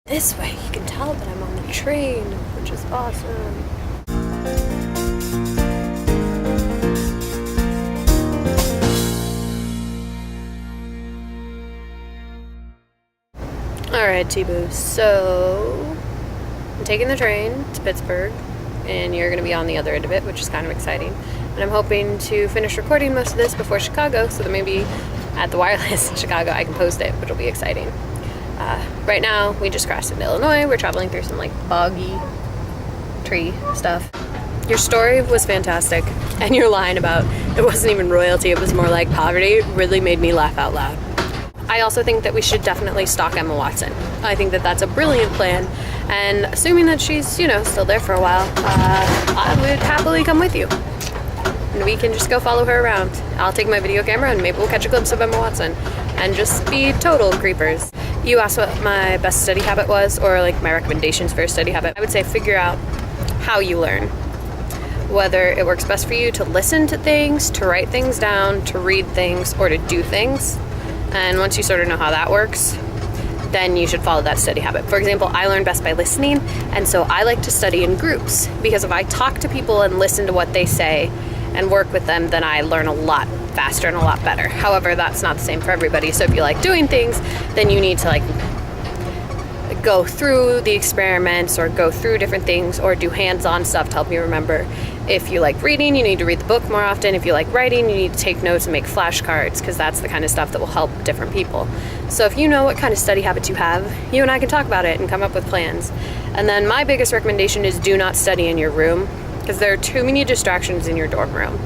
This way you can tell that I'm on the train, which is awesome. Alright, T-Boo, so I'm taking the train to Pittsburgh, and you're going to be on the other end of it, which is kind of exciting. And I'm hoping to finish recording most of this before Chicago, so that maybe at the Wireless in Chicago I can post it, which will be exciting. Right now, we just crashed into Illinois. We're traveling through some like boggy tree stuff. Your story was fantastic, and your line about it wasn't even royalty, it was more like poverty, really made me laugh out loud. I also think that we should definitely stalk Emma Watson. I think that that's a brilliant plan, and assuming that she's, you know, still there for a while, I would happily come with you. And we can just go follow her around. I'll take my video camera and maybe we'll catch a glimpse of Emma Watson and just be total creepers. You asked what my best study habit was, or like my recommendations for a study habit. I would say figure out how you learn. Whether it works best for you to listen to things, to write things down, to read things, or to do things. And once you sort of know how that works, then you should follow that study habit. For example, I learn best by listening, and so I like to study in groups, because if I talk to people and listen to what they say and work with them, then I learn a lot faster and a lot better. However, that's not the same for everybody. So if you like doing things, then you need to like go through the experiments or go through different things or do hands-on stuff to help you remember. If you like reading, you need to read the book more often. If you like writing, you need to take notes and make flashcards, because that's the kind of stuff that will help different people. So if you know what kind of study habits you have, you and I can talk about it and come up with plans. And then my biggest recommendation is do not study in your room, because there are too many distractions in your dorm room.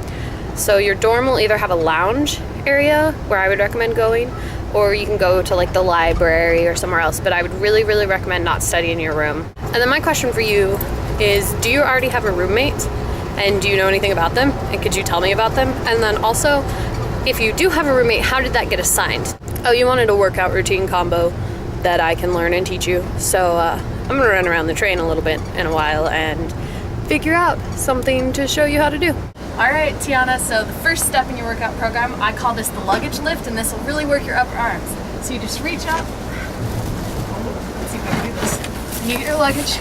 So your dorm will either have a lounge area where I would recommend going, or you can go to like the library or somewhere else, but I would really, really recommend not studying in your room. And then my question for you is, do you already have a roommate? And do you know anything about them? And could you tell me about them? And then also, if you do have a roommate, how did that get assigned? Oh, you wanted a workout routine combo that I can learn and teach you. So I'm gonna run around the train a little bit in a while and figure out something to show you how to do. All right, Tiana, so the first step in your workout program, I call this the luggage lift, and this will really work your upper arms. So you just reach up. Let's see if I can do this. You get your luggage,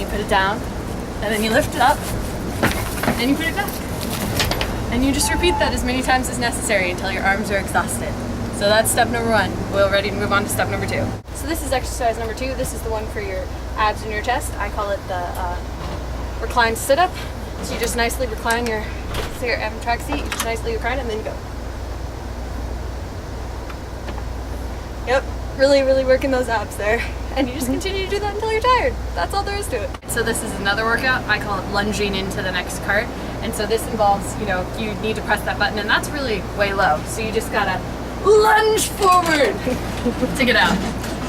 you put it down, and then you lift it up, and you put it back. And you just repeat that as many times as necessary until your arms are exhausted. So that's step number one. We're ready to move on to step number two. So this is exercise number two. This is the one for your abs and your chest. I call it the reclined sit-up. So you just nicely recline your track seat, you just nicely recline and then go. Yep, really, really working those abs there. And you just continue to do that until you're tired. That's all there is to it. So this is another workout. I call it lunging into the next cart. And so this involves, you know, you need to press that button, and that's really way low. So you just gotta lunge forward to get out.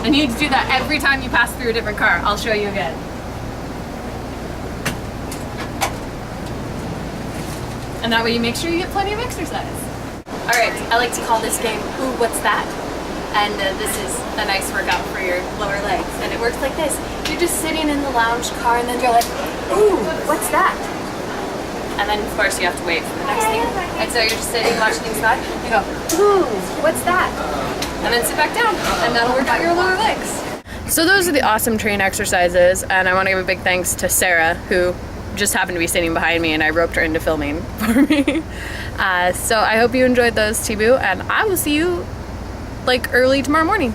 And you need to do that every time you pass through a different car. I'll show you again. And that way you make sure you get plenty of exercise. All right, I like to call this game, Ooh, What's That? And this is a nice workout for your lower legs. And it works like this. You're just sitting in the lounge car and then you're like, ooh, what's that? And then of course you have to wait for the next thing. And so you're just sitting, watching things back. You go, ooh, what's that? And then sit back down, and that'll work out your lower legs. So those are the awesome train exercises, and I want to give a big thanks to Sarah, who just happened to be sitting behind me, and I roped her into filming for me. So I hope you enjoyed those, T-Boo, and I will see you like early tomorrow morning.